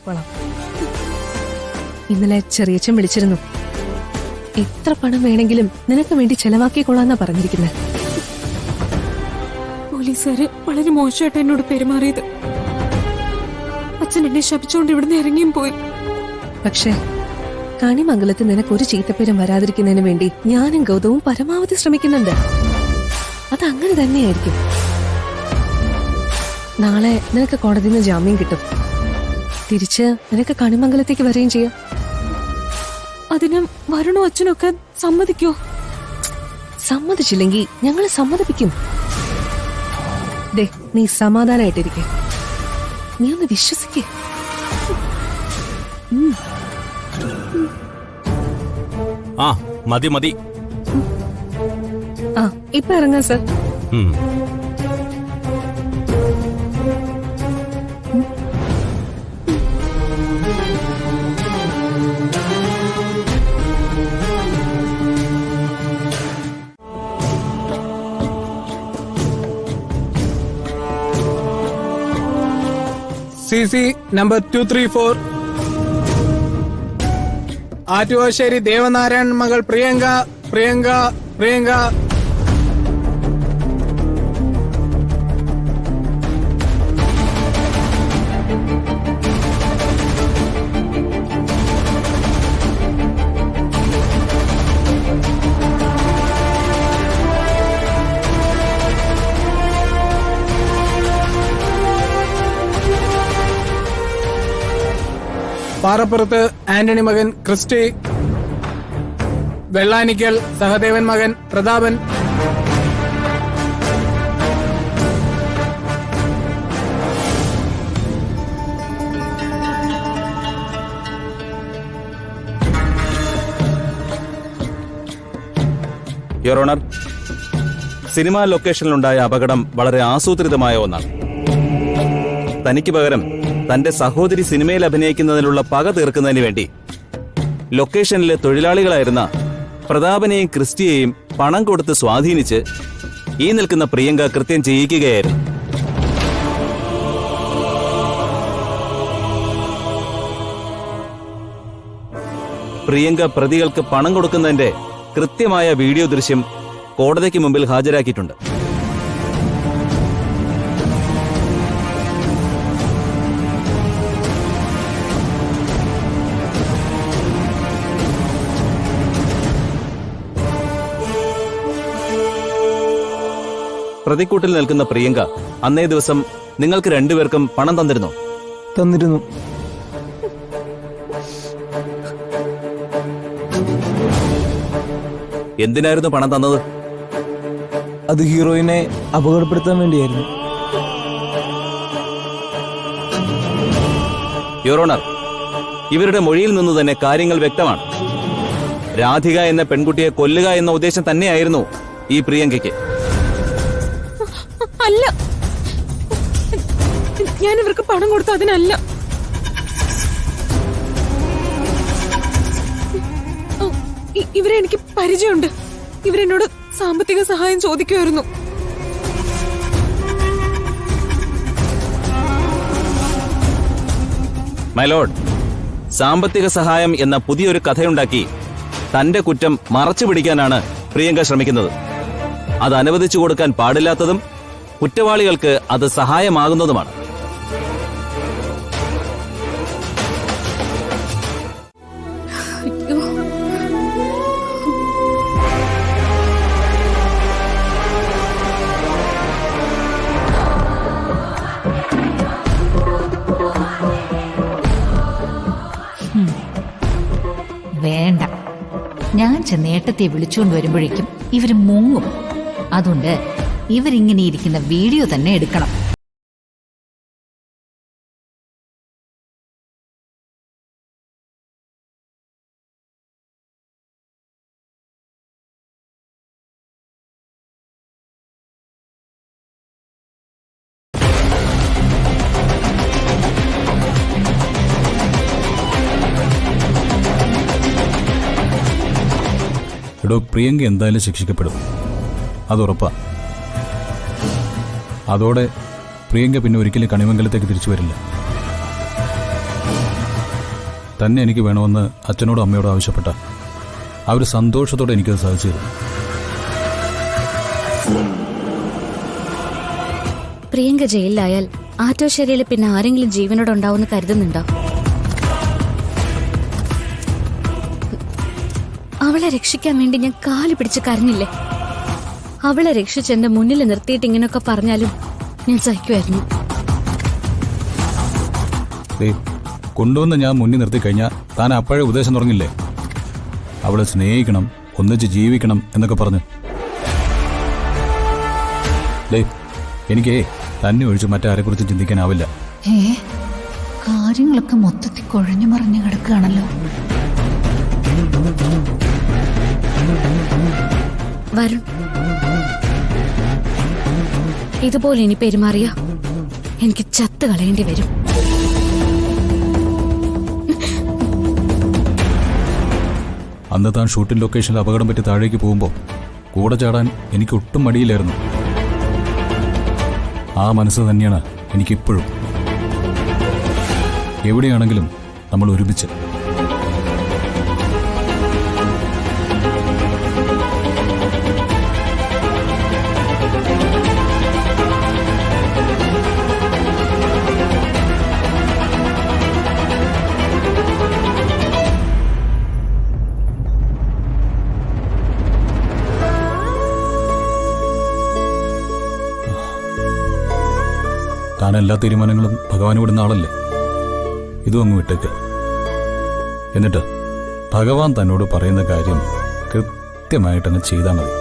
നോക്കിക്കോളാം. ഇന്നലെ ചെറിയച്ഛൻ വിളിച്ചിരുന്നു. എത്ര പണം വേണമെങ്കിലും നിനക്ക് വേണ്ടി ചെലവാക്കിക്കൊള്ളാന്നാ പറഞ്ഞിരിക്കുന്നത്. പോലീസുകാര് വളരെ മോശമായിട്ട് എന്നോട് പെരുമാറിയത്. അച്ഛൻ എന്നെ ശപിച്ചുകൊണ്ട് ഇവിടുന്ന് ഇറങ്ങിയും പോയി. പക്ഷേ കണിമംഗലത്ത് നിനക്കൊരു ചീത്തപ്പേരും വരാതിരിക്കുന്നതിന് വേണ്ടി ഞാനും ഗൗതവും പരമാവധി ശ്രമിക്കുന്നുണ്ട്. അതങ്ങനെ തന്നെയായിരിക്കും. നാളെ നിനക്ക് കോടതിയിൽ നിന്ന് ജാമ്യം കിട്ടും. തിരിച്ച് നിനക്ക് കണിമംഗലത്തേക്ക് വരികയും ചെയ്യാം. അതിന് വരണോ അച്ഛനൊക്കെ സമ്മതിക്കോ? സമ്മതിച്ചില്ലെങ്കിൽ ഞങ്ങൾ സമ്മതിപ്പിക്കും. ദേ, നീ സമാധാനായിട്ടിരിക്കെ. നീ ഒന്ന് വിശ്വസിക്കേ. ആ മതി മതി. ആ ഇപ്പൊ ഇറങ്ങാം sir. CC number 234 Attuvassery Devanarayan മകൾ പ്രിയങ്ക പ്രിയങ്ക പ്രിയങ്ക. പാറപ്പുറത്ത് ആന്റണി മകൻ ക്രിസ്റ്റി. വെള്ളാനിക്കൽ സഹദേവൻ മകൻ പ്രതാപൻ. യുവർ ഓണർ, സിനിമാ ലൊക്കേഷനിലുണ്ടായ അപകടം വളരെ ആസൂത്രിതമായ ഒന്നാണ്. തനിക്ക് പകരം തന്റെ സഹോദരി സിനിമയിൽ അഭിനയിക്കുന്നതിനുള്ള പക തീർക്കുന്നതിന് വേണ്ടി ലൊക്കേഷനിലെ തൊഴിലാളികളായിരുന്ന പ്രതാപനെയും ക്രിസ്റ്റിയെയും പണം കൊടുത്ത് സ്വാധീനിച്ച് ഈ നിൽക്കുന്ന പ്രിയങ്ക കൃത്യം ചെയ്യിക്കുകയായിരുന്നു. പ്രിയങ്ക പ്രതികൾക്ക് പണം കൊടുക്കുന്നതിന്റെ കൃത്യമായ വീഡിയോ ദൃശ്യം കോടതിക്ക് മുമ്പിൽ ഹാജരാക്കിയിട്ടുണ്ട്. പ്രതിക്കൂട്ടിൽ നിൽക്കുന്ന പ്രിയങ്ക അന്നേ ദിവസം നിങ്ങൾക്ക് രണ്ടുപേർക്കും പണം തന്നിരുന്നോ? തന്നിരുന്നു. എന്തിനായിരുന്നു പണം തന്നത്? അത് ഹീറോയിനെ അപകടപ്പെടുത്താൻ വേണ്ടിയായിരുന്നു. യുവർ ഓണർ, ഇവരുടെ മൊഴിയിൽ നിന്ന് തന്നെ കാര്യങ്ങൾ വ്യക്തമാണ്. രാധിക എന്ന പെൺകുട്ടിയെ കൊല്ലുക എന്ന ഉദ്ദേശം തന്നെയായിരുന്നു ഈ പ്രിയങ്കയ്ക്ക്. അല്ല, ഞാൻ ഇവർക്ക് പണം കൊടുത്ത അതിനല്ല. ഇവരെ എനിക്ക് പരിചയമുണ്ട്. ഇവരെന്നോട് സാമ്പത്തിക സഹായം ചോദിക്കുമായിരുന്നു. മൈ ലോർഡ്, സാമ്പത്തിക സഹായം എന്ന പുതിയൊരു കഥയുണ്ടാക്കി തന്റെ കുറ്റം മറച്ചു പിടിക്കാനാണ് പ്രിയങ്ക ശ്രമിക്കുന്നത്. അത് അനുവദിച്ചു കൊടുക്കാൻ പാടില്ലാത്തതും കുറ്റവാളികൾക്ക് അത് സഹായമാകുന്നതുമാണ്. വേണ്ട, ഞാൻ ചെന്നേട്ടത്തെ വിളിച്ചുകൊണ്ട് വരുമ്പോഴേക്കും ഇവര് മുങ്ങും. അതുകൊണ്ട് ഇവരിങ്ങനെ ഇരിക്കുന്ന വീഡിയോ തന്നെ എടുക്കണം. എടോ, പ്രിയങ്ക എന്തായാലും ശിക്ഷിക്കപ്പെടും, അതുറപ്പാ. അതോടെ പ്രിയങ്ക പിന്നെ ഒരിക്കലും കണിമംഗലത്തേക്ക് തിരിച്ചു വരില്ല. തന്നെ എനിക്ക് വേണമെന്ന് അച്ഛനോടും അമ്മയോടും ആവശ്യപ്പെട്ട അവർ സന്തോഷത്തോടെ എനിക്കത് സാധിച്ചു തരും. പ്രിയങ്ക ജയിലിലായാൽ ആറ്റോശ്ശേരിയിൽ പിന്നെ ആരെങ്കിലും ജീവനോടെ ഉണ്ടാവുമെന്ന് കരുതുന്നുണ്ടോ? അവളെ രക്ഷിക്കാൻ വേണ്ടി ഞാൻ കാല് പിടിച്ച് കരഞ്ഞില്ലേ? അവളെ രക്ഷിച്ച് എന്റെ മുന്നിൽ നിർത്തിയിട്ട് ഇങ്ങനെയൊക്കെ പറഞ്ഞാലും ഞാൻ സഹിക്കുമായിരുന്നു. കൊണ്ടുവന്ന് ഞാൻ മുന്നിൽ നിർത്തി കഴിഞ്ഞാൽ താൻ അപ്പോഴേ ഉപദേശം തുടങ്ങില്ലേ? അവളെ സ്നേഹിക്കണം, ഒന്നിച്ച് ജീവിക്കണം എന്നൊക്കെ പറഞ്ഞു. എനിക്കേ തന്നെ ഒഴിച്ച് മറ്റാരെക്കുറിച്ചും ചിന്തിക്കാനാവില്ല. കാര്യങ്ങളൊക്കെ മൊത്തത്തിൽ കുഴഞ്ഞു മറിഞ്ഞു കിടക്കുകയാണല്ലോ. വരുൺ, ഇതുപോലെ ഇനി പെരുമാറിയ എനിക്ക് ചത്ത് കളയേണ്ടി വരും. അന്ന് താൻ ഷൂട്ടിംഗ് ലൊക്കേഷനിൽ അപകടം പറ്റി താഴേക്ക് പോകുമ്പോൾ കൂടെ ചാടാൻ എനിക്ക് ഒട്ടും മടിയില്ലായിരുന്നു. ആ മനസ്സ് തന്നെയാണ് എനിക്കിപ്പോഴും. എവിടെയാണെങ്കിലും നമ്മൾ ഒരുമിച്ച്. താൻ എല്ലാ തീരുമാനങ്ങളും ഭഗവാൻ വിടുന്ന ആളല്ലേ? ഇതും അങ്ങ് വിട്ടേക്ക്. എന്നിട്ട് ഭഗവാൻ തന്നോട് പറയുന്ന കാര്യം കൃത്യമായിട്ടങ്ങ് ചെയ്താൽ മതി.